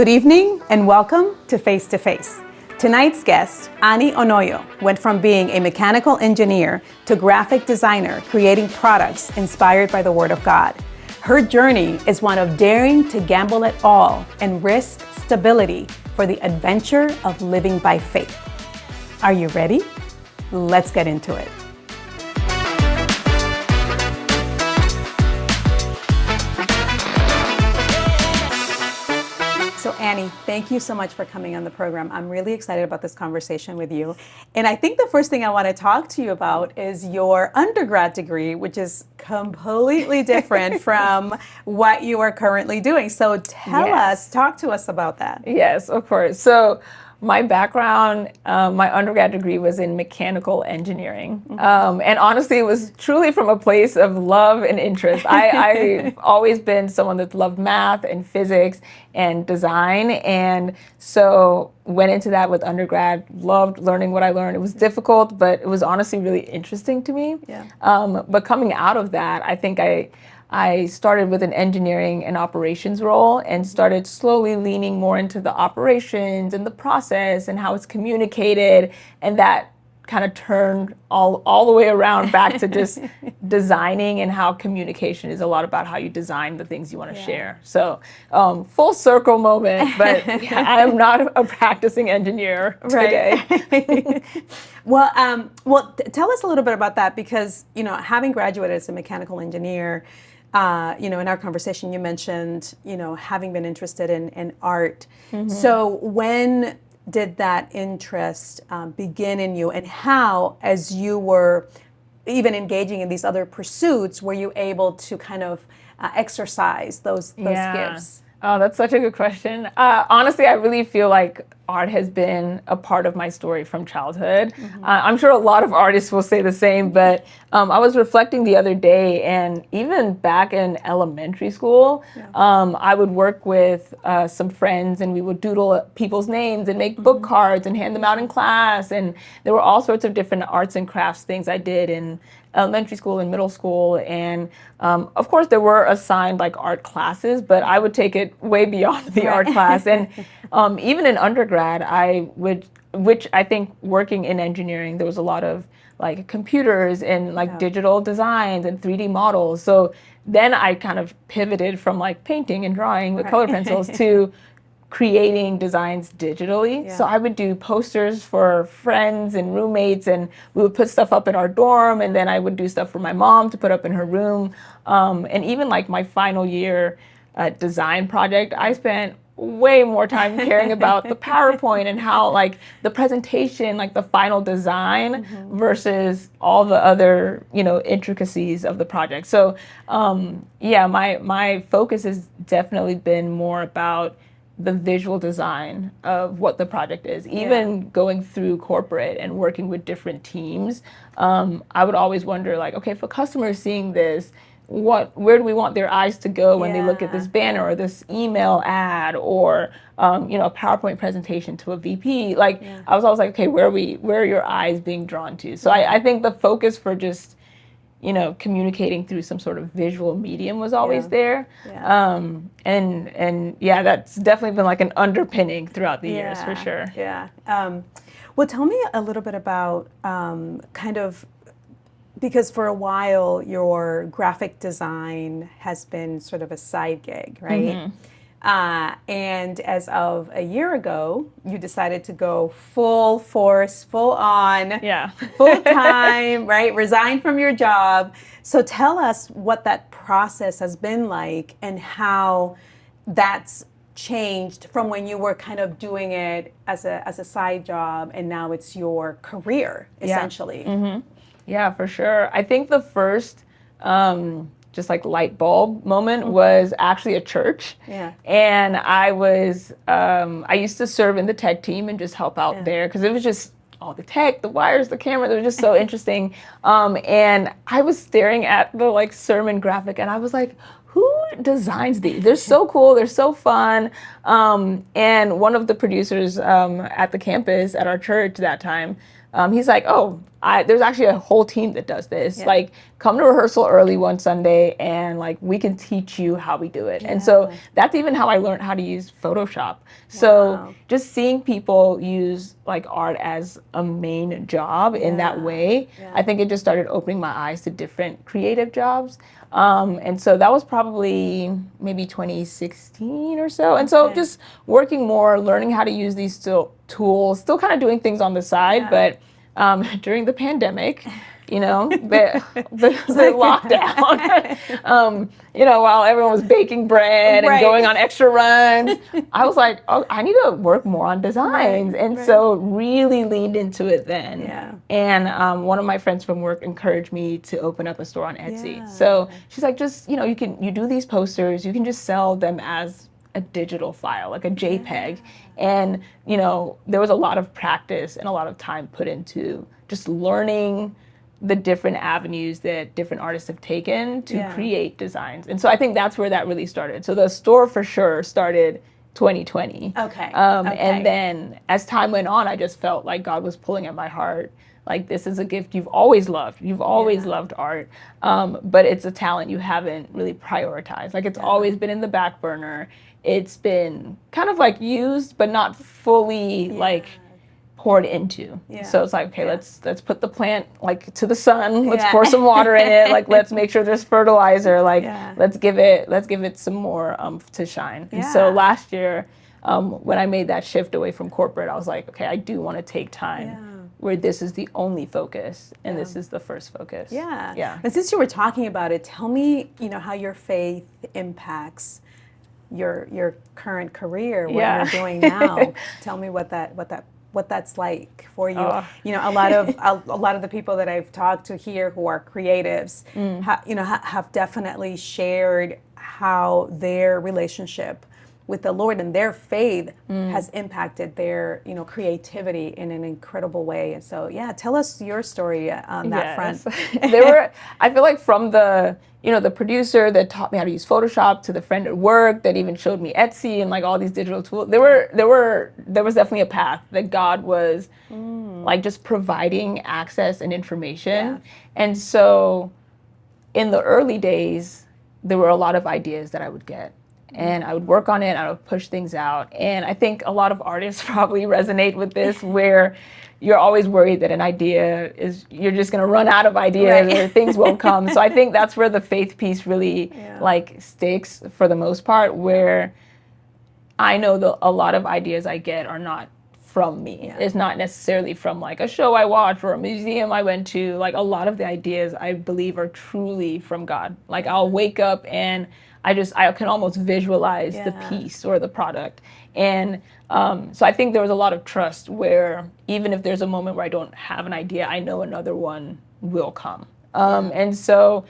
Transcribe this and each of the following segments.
Good evening and welcome to Face to Face. Tonight's guest, Inoyo, went from being a mechanical engineer to graphic designer, creating products inspired by the Word of God. Her journey is one of daring to gamble it all and risk stability for the adventure of living by faith. Are you ready? Let's get into it. So Annie, thank you so much for coming on the program. I'm really excited about this conversation with you. And I think the first thing I want to talk to you about is your undergrad degree, which is completely different from what you are currently doing. So talk to us about that. Yes, of course. So my background, my undergrad degree was in mechanical engineering. And honestly, it was truly from a place of love and interest. I've always been someone that loved math and physics and design. And so went into that with undergrad, loved learning what I learned. It was difficult, but it was honestly really interesting to me. Yeah. But coming out of that, I think I started with an engineering and operations role and started slowly leaning more into the operations and the process and how it's communicated. And that kind of turned all the way around back to just designing and how communication is a lot about how you design the things you want to share. So full circle moment, but I am not a practicing engineer today. Right. Well, tell us a little bit about that because, having graduated as a mechanical engineer, in our conversation, you mentioned, having been interested in art. Mm-hmm. So when did that interest begin in you, and how, as you were even engaging in these other pursuits, were you able to kind of exercise those gifts? Oh, that's such a good question. Honestly, I really feel like art has been a part of my story from childhood. Mm-hmm. I'm sure a lot of artists will say the same, but I was reflecting the other day, and even back in elementary school, I would work with some friends, and we would doodle people's names and make book cards and hand them out in class. And there were all sorts of different arts and crafts things I did in elementary school and middle school. And of course, there were assigned like art classes, but I would take it way beyond the art class. And even in undergrad, which I think working in engineering, there was a lot of like computers and like digital designs and 3D models. So then I kind of pivoted from like painting and drawing with color pencils to creating designs digitally. Yeah. So I would do posters for friends and roommates, and we would put stuff up in our dorm, and then I would do stuff for my mom to put up in her room. And even like my final year design project, I spent way more time caring about the PowerPoint and how like the presentation, like the final design versus all the other, intricacies of the project. So my focus has definitely been more about the visual design of what the project is. Even going through corporate and working with different teams, I would always wonder like, okay, if a customer is seeing this, where do we want their eyes to go when they look at this banner or this email ad or a PowerPoint presentation to a VP? Like I was always like, okay, where are your eyes being drawn to? So I think the focus for just communicating through some sort of visual medium was always there. Yeah. And that's definitely been like an underpinning throughout the years for sure. Yeah. Well, tell me a little bit about kind of, because for a while your graphic design has been sort of a side gig, right? Mm-hmm. And as of a year ago, you decided to go full force, full on, full time, right? Resign from your job. So tell us what that process has been like and how that's changed from when you were kind of doing it as a side job, and now it's your career, essentially. Yeah. Mm-hmm. Yeah, for sure. I think the first just like light bulb moment was actually a church. Yeah. And I used to serve in the tech team and just help out there because it was just all the tech, the wires, the camera, they were just so interesting. And I was staring at the like sermon graphic and I was like, who designs these? They're so cool, they're so fun. And one of the producers at the campus at our church that time, he's like, oh, there's actually a whole team that does this. Yeah. Like, come to rehearsal early one Sunday, and like we can teach you how we do it. And so Yeah. that's even how I learned how to use Photoshop. So Wow. just seeing people use like art as a main job in that Yeah. way, Yeah. I think it just started opening my eyes to different creative jobs. And so that was probably maybe 2016 or so. And so Okay. just working more, learning how to use these tools, still kind of doing things on the side, Yeah. but during the pandemic, the lockdown, while everyone was baking bread and Right. going on extra runs, I was like, oh, I need to work more on designs. Right, And right. so really leaned into it then. Yeah. And one of my friends from work encouraged me to open up a store on Etsy. Yeah. So she's like, just, you do these posters, you can just sell them as a digital file, like a JPEG. And, there was a lot of practice and a lot of time put into just learning the different avenues that different artists have taken to Yeah. create designs. And so I think that's where that really started. So the store for sure started 2020. Okay. And then as time went on, I just felt like God was pulling at my heart. Like, this is a gift you've always loved. You've always loved art. But it's a talent you haven't really prioritized. Like, it's always been in the back burner. It's been kind of like used, but not fully like poured into. Yeah. So it's like, okay, let's put the plant like to the sun. Let's Yeah. pour some water in it. Like, let's make sure there's fertilizer. Like, Yeah. let's give it some more to shine. And so Yeah. last year, when I made that shift away from corporate, I was like, okay, I do want to take time where this is the only focus and this is the first focus. Yeah. Yeah. And since you were talking about it, tell me, how your faith impacts your current career, what you're doing now. Tell me what that's like for you. A lot of the people that I've talked to here who are creatives, have definitely shared how their relationship with the Lord and their faith has impacted their, creativity in an incredible way. And so, tell us your story on that front. I feel like from the producer that taught me how to use Photoshop to the friend at work that even showed me Etsy and like all these digital tools, there was definitely a path that God was like just providing access and information. Yeah. And so in the early days, there were a lot of ideas that I would get. And I would work on it, I would push things out. And I think a lot of artists probably resonate with this, where you're always worried that an idea you're just going to run out of ideas or things won't come. So I think that's where the faith piece really like sticks for the most part, where I know that a lot of ideas I get are not from me. Yeah. It's not necessarily from like a show I watched or a museum I went to. Like, a lot of the ideas I believe are truly from God. Like, I'll wake up and I can almost visualize the piece or the product. And so I think there was a lot of trust where even if there's a moment where I don't have an idea, I know another one will come. And so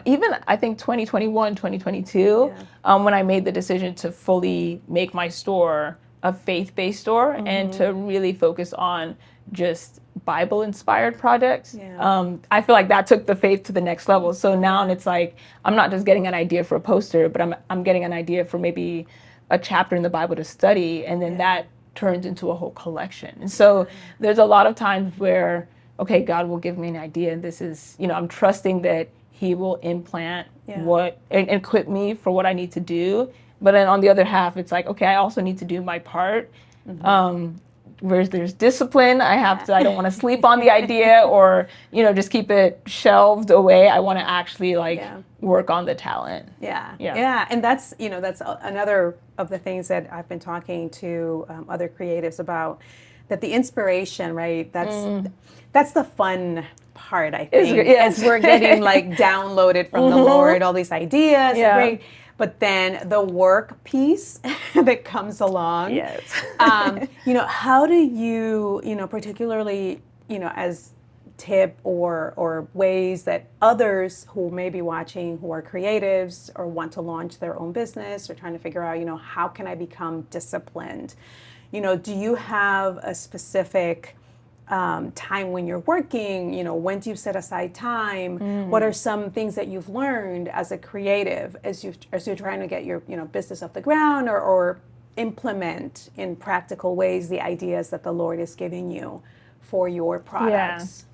even I think 2021, 2022, when I made the decision to fully make my store a faith-based store and to really focus on just Bible-inspired projects. I feel like that took the faith to the next level. So now it's like, I'm not just getting an idea for a poster, but I'm getting an idea for maybe a chapter in the Bible to study, and then that turns into a whole collection. And so there's a lot of times where, okay, God will give me an idea, and this is, I'm trusting that He will implant and equip me for what I need to do. But then on the other half, it's like, okay, I also need to do my part. Whereas there's discipline, I don't want to sleep on the idea or, just keep it shelved away. I want to actually work on the talent. Yeah. And that's another of the things that I've been talking to other creatives about, that the inspiration, right? That's the fun part, I think. As we're getting downloaded from the Lord, all these ideas, great. But then the work piece that comes along. How do you, particularly, as tip or ways that others who may be watching, who are creatives or want to launch their own business or trying to figure out, how can I become disciplined? Do you have a specific time when you're working? When do you set aside time? What are some things that you've learned as a creative as you're trying to get your business off the ground or implement in practical ways the ideas that the Lord is giving you for your products?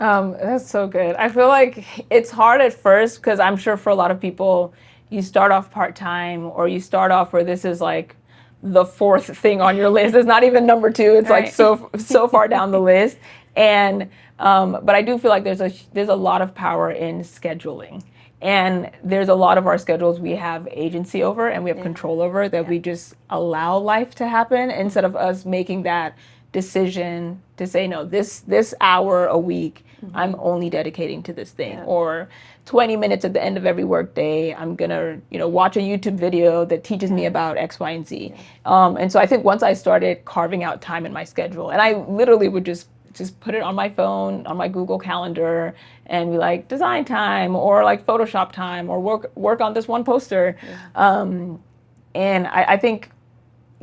That's so good. I feel like it's hard at first because I'm sure for a lot of people, you start off part-time or you start off where this is like the fourth thing on your list. It's not even number two. It's like Right. so far down the list. And but I do feel like there's a lot of power in scheduling. And there's a lot of our schedules we have agency over and we have control over that we just allow life to happen instead of us making that decision to say, no, this hour a week, I'm only dedicating to this thing. Or 20 minutes at the end of every work day, I'm gonna, watch a YouTube video that teaches me about X, Y, and Z. And so I think once I started carving out time in my schedule, and I literally would just put it on my phone, on my Google Calendar, and be like design time or like Photoshop time or work on this one poster. And I think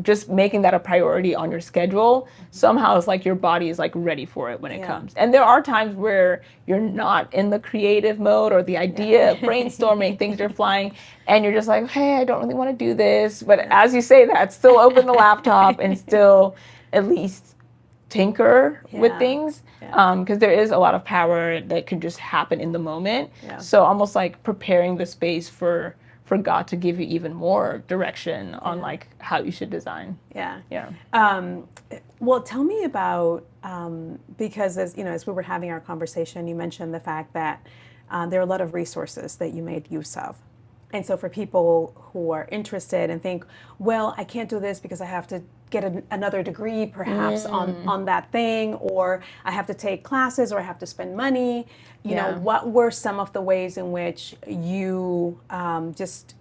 just making that a priority on your schedule somehow it's like your body is like ready for it when it comes. And there are times where you're not in the creative mode or the idea of brainstorming, things are flying, and you're just like, hey, I don't really want to do this. But as you say that, still open the laptop and still at least tinker with things because there is a lot of power that can just happen in the moment. So almost like preparing the space for God to give you even more direction on like how you should design. Well, tell me about because as we were having our conversation, you mentioned the fact that there are a lot of resources that you made use of. And so for people who are interested and think, well, I can't do this because I have to get another degree perhaps on that thing, or I have to take classes, or I have to spend money. You know, what were some of the ways in which you just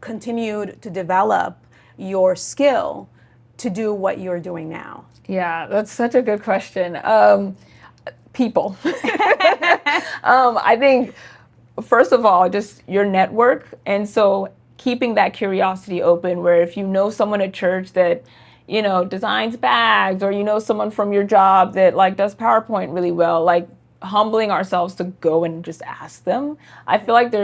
continued to develop your skill to do what you're doing now? Yeah, that's such a good question. People. I think, first of all, just your network. And so keeping that curiosity open where if you know someone at church that, designs bags, or someone from your job that like does PowerPoint really well, like humbling ourselves to go and just ask them. I feel like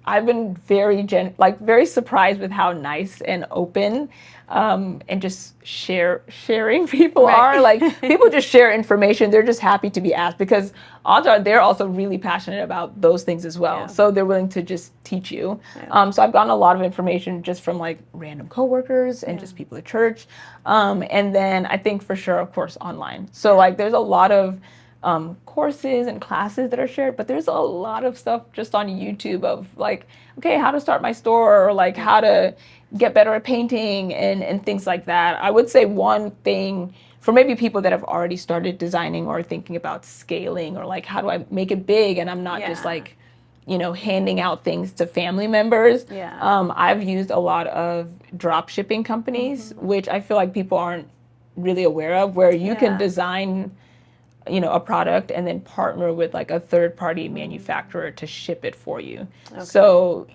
I've been very surprised with how nice and open and just sharing people are. Like people just share information. They're just happy to be asked because odds are they're also really passionate about those things as well. So they're willing to just teach you. So I've gotten a lot of information just from like random coworkers and just people at church. And then I think for sure, of course, online. So like there's a lot of courses and classes that are shared, but there's a lot of stuff just on YouTube of like, okay, how to start my store or like how to get better at painting and things like that. I would say one thing for maybe people that have already started designing or thinking about scaling or like, how do I make it big? And I'm not just like, handing out things to family members. I've used a lot of drop shipping companies, which I feel like people aren't really aware of, where you can design a product and then partner with like a third-party manufacturer to ship it for you. So,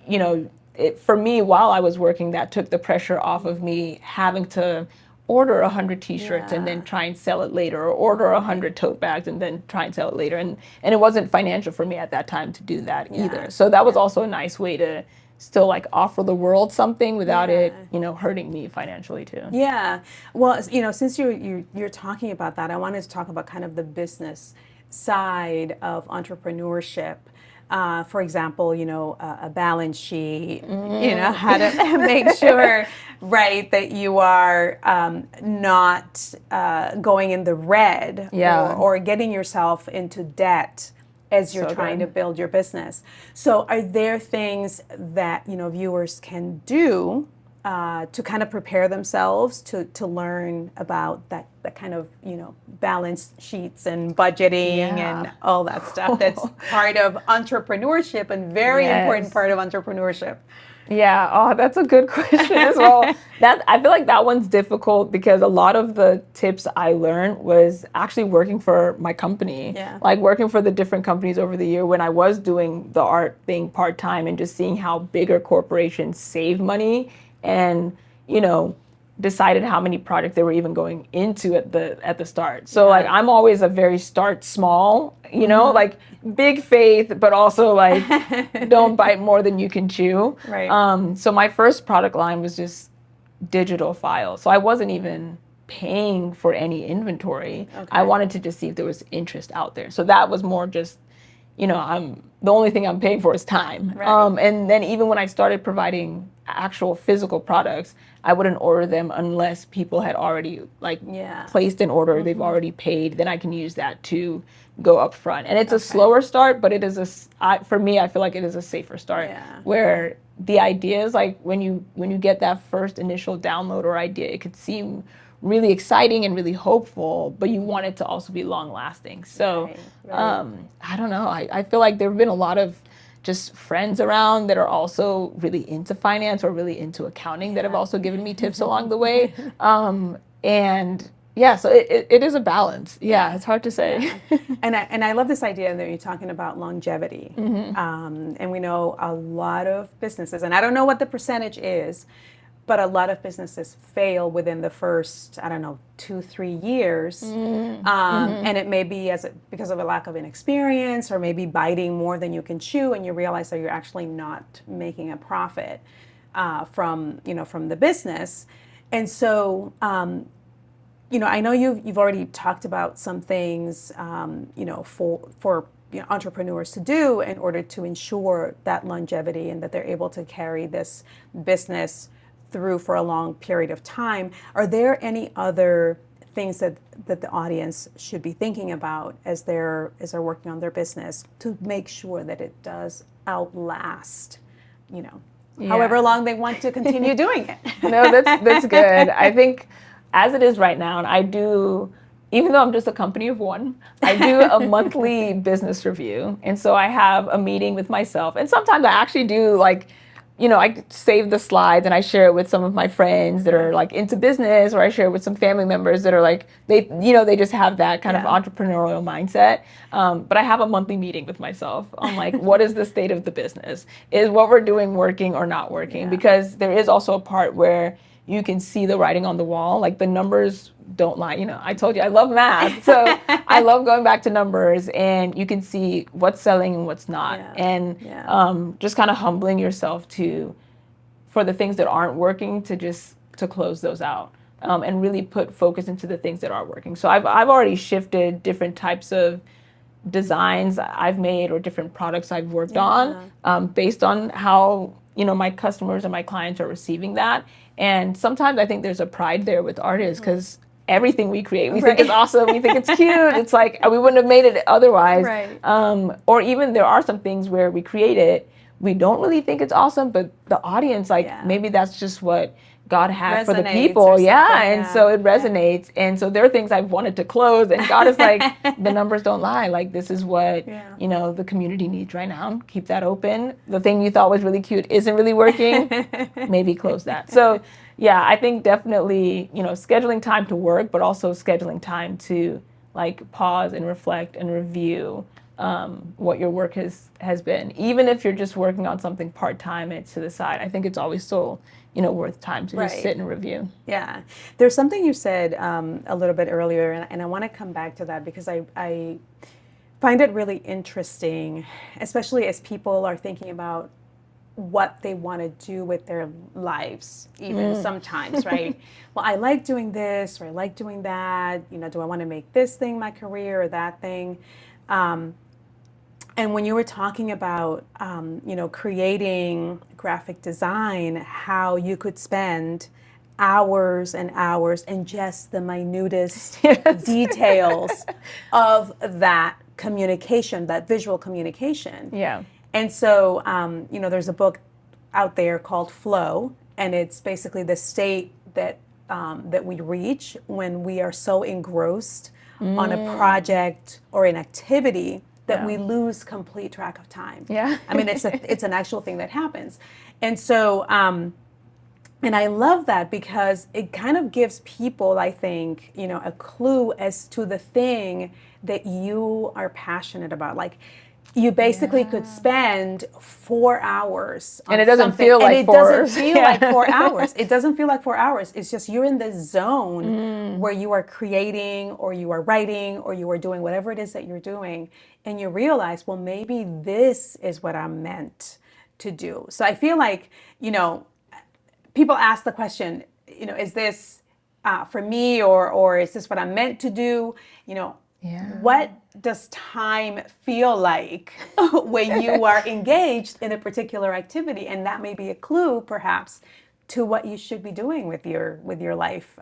for me, while I was working, that took the pressure off of me having to order 100 t-shirts and then try and sell it later, or order 100 tote bags and then try and sell it later. And it wasn't financial for me at that time to do that either. So that was also a nice way to still like offer the world something without it, hurting me financially too. Yeah. Well, since you're talking about that, I wanted to talk about kind of the business side of entrepreneurship. For example, a balance sheet, how to make sure, right, that you are not going in the red or getting yourself into debt as you're trying to build your business. So are there things that, viewers can do to kind of prepare themselves to learn about that kind of, balance sheets and budgeting and all that stuff that's part of entrepreneurship and very important part of entrepreneurship? Yeah, oh, that's a good question as well. I feel like that one's difficult because a lot of the tips I learned was actually working for my company. Like working for the different companies over the year when I was doing the art thing part-time and just seeing how bigger corporations save money and, decided how many projects they were even going into at the start. So like I'm always a very start small, like big faith, but also like don't bite more than you can chew. Right. So my first product line was just digital files. So I wasn't even paying for any inventory. Okay. I wanted to just see if there was interest out there. So that was more just, I'm the only thing I'm paying for is time. Right. And then even when I started providing actual physical products, I wouldn't order them unless people had already placed an order, they've already paid. Then I can use that to go up front. And it's a slower start, but it is for me, I feel like it is a safer start. Yeah. Where the idea is like when you get that first initial download or idea, it could seem really exciting and really hopeful, but you want it to also be long lasting. So I don't know. I feel like there have been a lot of just friends around that are also really into finance or really into accounting that have also given me tips along the way. And yeah, so it is a balance. Yeah, it's hard to say. Yeah. And I love this idea that you're talking about longevity. And we know a lot of businesses, and I don't know what the percentage is, but a lot of businesses fail within the first, 2-3 years. And it may be because of a lack of inexperience, or maybe biting more than you can chew, and you realize that you're actually not making a profit from the business. And so, I know you've already talked about some things, for entrepreneurs to do in order to ensure that longevity and that they're able to carry this business through for a long period of time. Are there any other things that the audience should be thinking about as they're working on their business to make sure that it does outlast, however long they want to continue doing it? No, that's good. I think as it is right now, and I do, even though I'm just a company of one, I do a monthly business review. And so I have a meeting with myself. And sometimes I actually do I save the slides and I share it with some of my friends that are into business, or I share it with some family members that are they just have that kind of entrepreneurial mindset. But I have a monthly meeting with myself on what is the state of the business? Is what we're doing working or not working? Yeah. Because there is also a part where you can see the writing on the wall, the numbers don't lie. I told you I love math, so I love going back to numbers, and you can see what's selling and what's not, and just kind of humbling yourself for the things that aren't working to close those out, and really put focus into the things that are working. So I've already shifted different types of designs I've made or different products I've worked on, based on how my customers and my clients are receiving that. And sometimes I think there's a pride there with artists because everything we create, we think is awesome. We think it's cute. It's we wouldn't have made it otherwise. Right. Or even there are some things where we create it, we don't really think it's awesome, but the audience, maybe that's just what God had for the people. And so it resonates. And so there are things I've wanted to close, and God is the numbers don't lie. This is what, the community needs right now. Keep that open. The thing you thought was really cute isn't really working. Maybe close that. So yeah, I think definitely, scheduling time to work, but also scheduling time to pause and reflect and review what your work has been. Even if you're just working on something part-time and it's to the side, I think it's always still worth time to just sit and review. Yeah. There's something you said a little bit earlier, and I want to come back to that because I find it really interesting, especially as people are thinking about what they want to do with their lives, even sometimes, right? Well, I like doing this, or I like doing that. Do I want to make this thing my career or that thing? And when you were talking about, creating graphic design, how you could spend hours and hours in just the minutest details of that communication, that visual communication. Yeah. And so, there's a book out there called Flow, and it's basically the state that we reach when we are so engrossed on a project or an activity that we lose complete track of time. Yeah. I mean, it's an actual thing that happens. And so, and I love that because it kind of gives people, I think, a clue as to the thing that you are passionate about. You basically could spend 4 hours on and it doesn't something, feel like 4 hours. It doesn't feel like 4 hours. It doesn't feel like 4 hours. It's just you're in the zone where you are creating, or you are writing, or you are doing whatever it is that you're doing, and you realize, well, maybe this is what I'm meant to do. So I feel like, people ask the question, is this for me, or is this what I'm meant to do? You know, what does time feel like when you are engaged in a particular activity? And that may be a clue, perhaps, to what you should be doing with your life.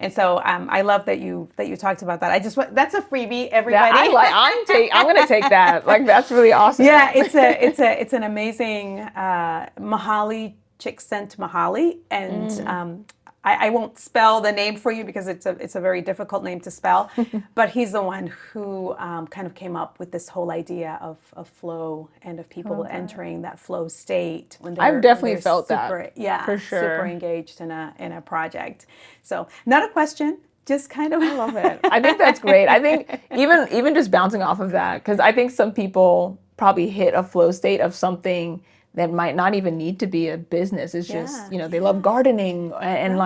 And so I love that you talked about that. That's a freebie, everybody. I'm gonna take that. Like, that's really awesome. Yeah, it's an amazing Mahali Csikszentmihalyi, and I won't spell the name for you because it's a very difficult name to spell. But he's the one who kind of came up with this whole idea of flow and of people entering that flow state when I've definitely felt that. Yeah, for sure. Super engaged in a project. So not a question. Just kind of, I love it. I think that's great. I think even just bouncing off of that, because I think some people probably hit a flow state of something that might not even need to be a business. It's just, they love gardening and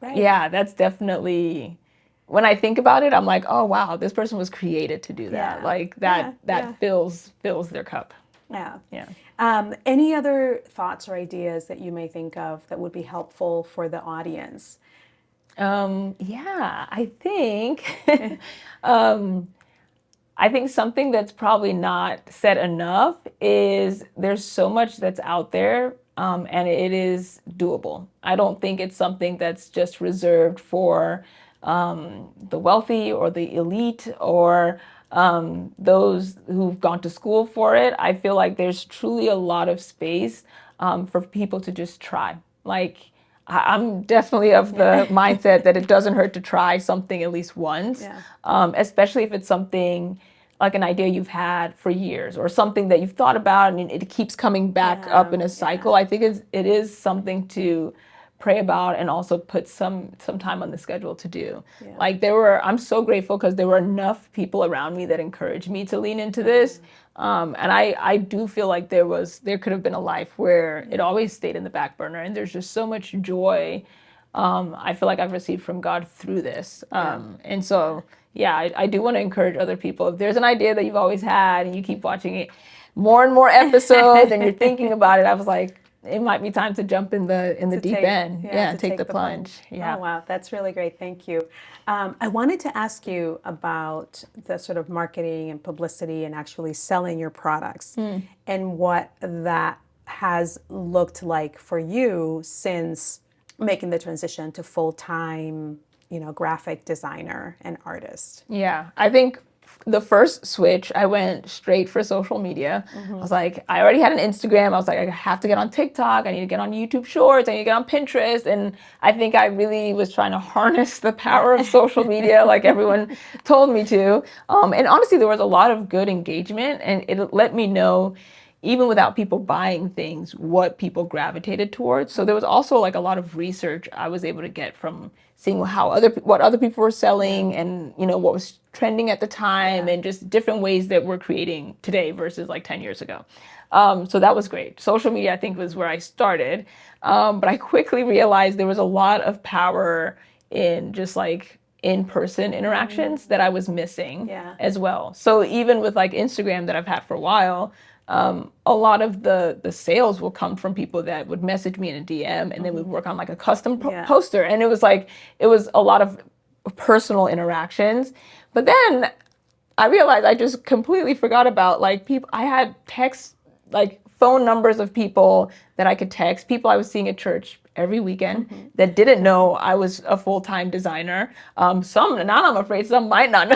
that's definitely, when I think about it, I'm like, oh wow, this person was created to do that. Like that fills their cup. Yeah. Yeah. Any other thoughts or ideas that you may think of that would be helpful for the audience? I think I think something that's probably not said enough is there's so much that's out there, and it is doable. I don't think it's something that's just reserved for the wealthy or the elite or those who've gone to school for it. I feel like there's truly a lot of space for people to just try. Like, I'm definitely of the mindset that it doesn't hurt to try something at least once, especially if it's something like an idea you've had for years or something that you've thought about and it keeps coming back up in a cycle. I think it is something to pray about and also put some time on the schedule to do. Like I'm so grateful because there were enough people around me that encouraged me to lean into this. And I do feel like there could have been a life where it always stayed in the back burner, and there's just so much joy I feel like I've received from God through this. And so, I do want to encourage other people. If there's an idea that you've always had and you keep watching it more and more episodes and you're thinking about it, I was like, it might be time to jump in the deep end. Take the plunge. Yeah. Oh, wow. That's really great. Thank you. I wanted to ask you about the sort of marketing and publicity and actually selling your products and what that has looked like for you since making the transition to full-time, graphic designer and artist. Yeah. I think the first switch, I went straight for social media. I was like, I already had an Instagram. I was like, I have to get on TikTok. I need to get on YouTube Shorts. I need to get on Pinterest. And I think I really was trying to harness the power of social media like everyone told me to. And honestly, there was a lot of good engagement, and it let me know, even without people buying things, what people gravitated towards. So there was also like a lot of research I was able to get from seeing what other people were selling and what was trending at the time and just different ways that we're creating today versus like 10 years ago. So that was great. Social media, I think, was where I started. But I quickly realized there was a lot of power in just like in-person interactions that I was missing as well. So even with like Instagram that I've had for a while, a lot of the sales will come from people that would message me in a DM and then we'd work on like a custom poster. And it was a lot of personal interactions. But then I realized I just completely forgot about like people. I had texts, like phone numbers of people that I could text, people I was seeing at church every weekend that didn't know I was a full-time designer. Some, not I'm afraid, some might not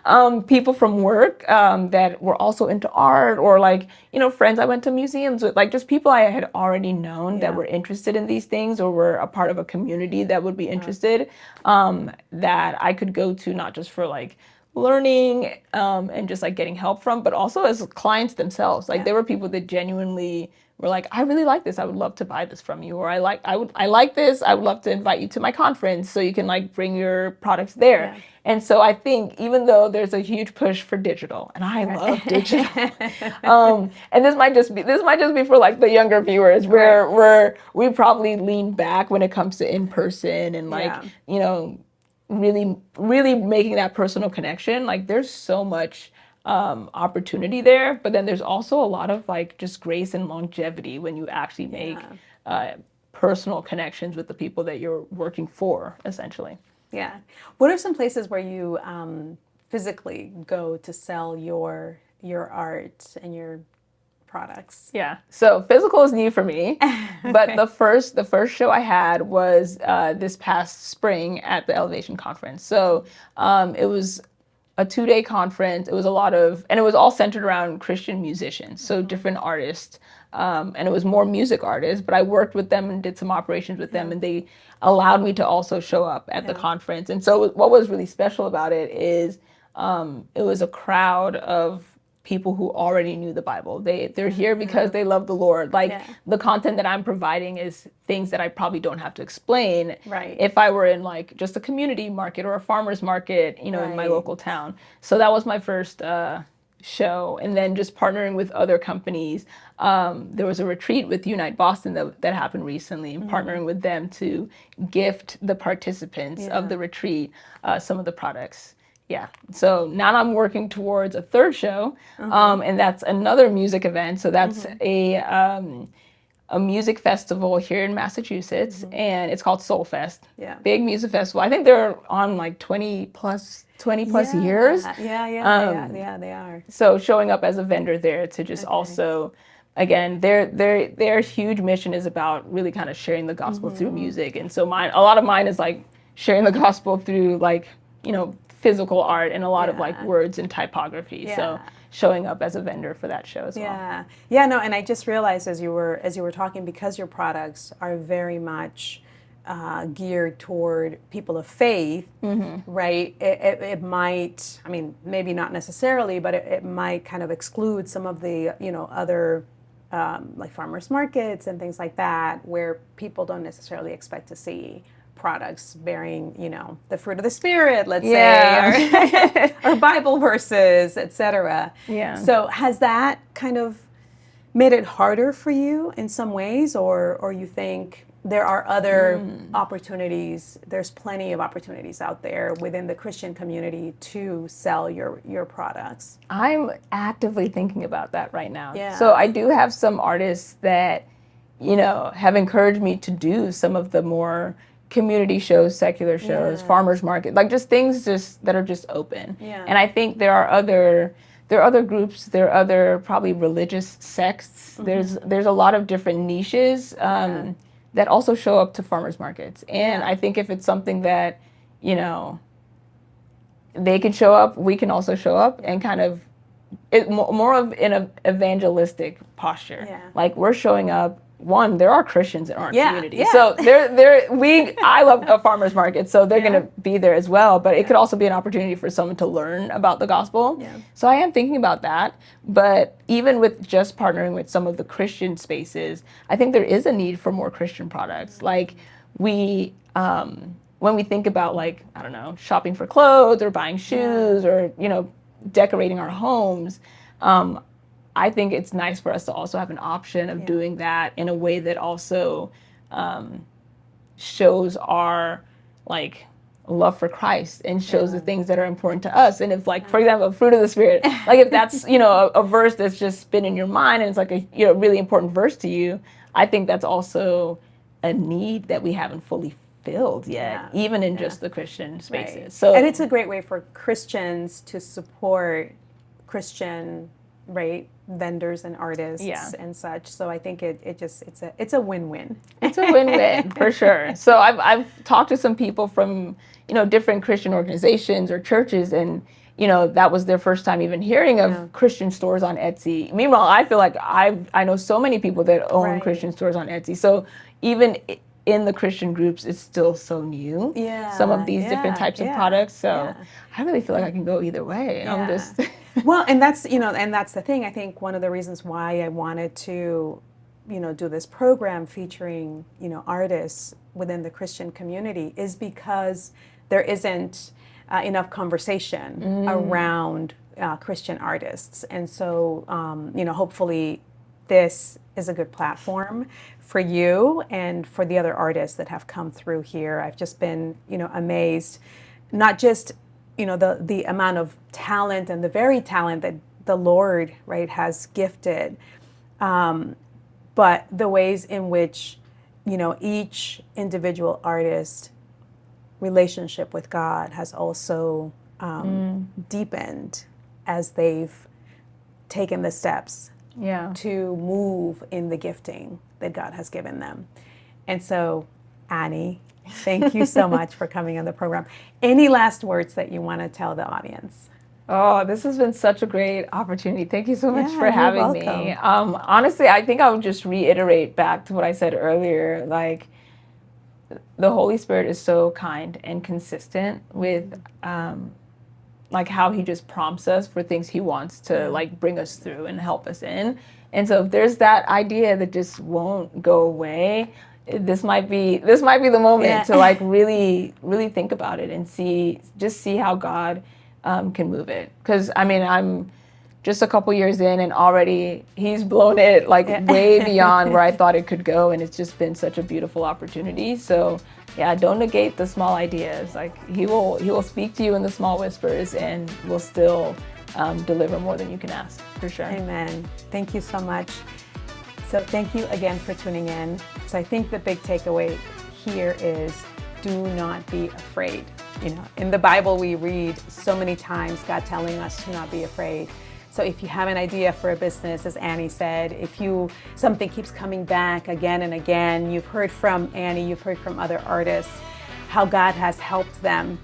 know. People from work that were also into art, or like, friends I went to museums with, like just people I had already known that were interested in these things or were a part of a community that would be interested, that I could go to, not just for like learning and just like getting help from, but also as clients themselves. Like there were people that genuinely were like, I really like this. I would love to buy this from you. Or I like this. I would love to invite you to my conference so you can like bring your products there. And so I think even though there's a huge push for digital, and I love digital, and this might just be for like the younger viewers where we probably lean back when it comes to in person and like, really, really making that personal connection. Like there's so much opportunity there, but then there's also a lot of like just grace and longevity when you actually make personal connections with the people that you're working for, essentially. Yeah. What are some places where you physically go to sell your art and your products? Yeah. So physical is new for me, but the first show I had was this past spring at the Elevation Conference. So it was a 2-day conference. It was and it was all centered around Christian musicians, so different artists. And it was more music artists, but I worked with them and did some operations with them, and they allowed me to also show up at the conference. And so what was really special about it is it was a crowd of people who already knew the Bible. They're here because they love the Lord. Like the content that I'm providing is things that I probably don't have to explain if I were in like just a community market or a farmer's market, in my local town. So that was my first show. And then just partnering with other companies. There was a retreat with Unite Boston that happened recently, and partnering with them to gift the participants of the retreat some of the products. Yeah. So now I'm working towards a third show, and that's another music event. So that's a music festival here in Massachusetts, and it's called Soul Fest. Yeah. Big music festival. I think they're on like 20 plus years. Yeah, they are. So showing up as a vendor there to just also, again, their huge mission is about really kind of sharing the gospel through music. And so a lot of mine is like sharing the gospel through like, physical art and a lot of like words and typography. So showing up as a vendor for that show as well. Yeah, no, and I just realized as you were talking, because your products are very much geared toward people of faith, right? It might, I mean, maybe not necessarily, but it might kind of exclude some of the, other like farmers markets and things like that, where people don't necessarily expect to see products bearing, the fruit of the Spirit, let's say, or Bible verses, etc. Yeah. So has that kind of made it harder for you in some ways, or you think there are other opportunities, there's plenty of opportunities out there within the Christian community to sell your products? I'm actively thinking about that right now. Yeah. So I do have some artists that, have encouraged me to do some of the more community shows, secular shows, farmers market, like just things that are just open. Yeah. And I think there are other groups, there are other probably religious sects. There's a lot of different niches that also show up to farmers markets. And I think if it's something that, they can show up, we can also show up, and kind of more of an evangelistic posture. Yeah. Like we're showing up. One, there are Christians in our community. Yeah. So I love a farmer's market, so they're going to be there as well. But it could also be an opportunity for someone to learn about the gospel. Yeah. So I am thinking about that. But even with just partnering with some of the Christian spaces, I think there is a need for more Christian products. Like when we think about like, I don't know, shopping for clothes or buying shoes or, decorating our homes, I think it's nice for us to also have an option of doing that in a way that also shows our like love for Christ and shows the things that are important to us. And if like, for example, fruit of the Spirit, like if that's, a verse that's just been in your mind and it's like a really important verse to you, I think that's also a need that we haven't fully filled yet, even in just the Christian spaces. Right. So, and it's a great way for Christians to support Christian, vendors and artists and such. So I think it's a win-win. It's a win-win for sure. So I've talked to some people from different Christian organizations or churches, and that was their first time even hearing of Christian stores on Etsy. Meanwhile, I feel like I know so many people that own Christian stores on Etsy. So even in the Christian groups, it's still so new. Yeah. Some of these different types of products. So I really feel like I can go either way. Yeah. I'm just well, and that's the thing. I think one of the reasons why I wanted to, do this program featuring, artists within the Christian community is because there isn't enough conversation around Christian artists. And so, hopefully this is a good platform for you and for the other artists that have come through here. I've just been, amazed, not just, the amount of talent and the very talent that the Lord, has gifted, but the ways in which each individual artist relationship with God has also deepened as they've taken the steps to move in the gifting that God has given them. And so, Annie, thank you so much for coming on the program. Any last words that you want to tell the audience? Oh, this has been such a great opportunity. Thank you so much for you're having me. Honestly, I think I would just reiterate back to what I said earlier. Like, the Holy Spirit is so kind and consistent with like how he just prompts us for things he wants to like bring us through and help us in. And so if there's that idea that just won't go away, this might be the moment to like really think about it and see how God can move it. Because I mean, I'm just a couple years in and already he's blown it like way beyond where I thought it could go, and it's just been such a beautiful opportunity. So yeah, don't negate the small ideas. Like he will speak to you in the small whispers and will still deliver more than you can ask, for sure. Amen. Thank you so much. So thank you again for tuning in. So I think the big takeaway here is do not be afraid. In the Bible we read so many times God telling us to not be afraid. So if you have an idea for a business, as Annie said, if something keeps coming back again and again, you've heard from Annie, you've heard from other artists, how God has helped them,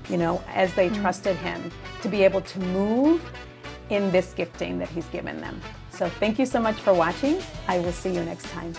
as they trusted him to be able to move in this gifting that he's given them. So thank you so much for watching. I will see you next time.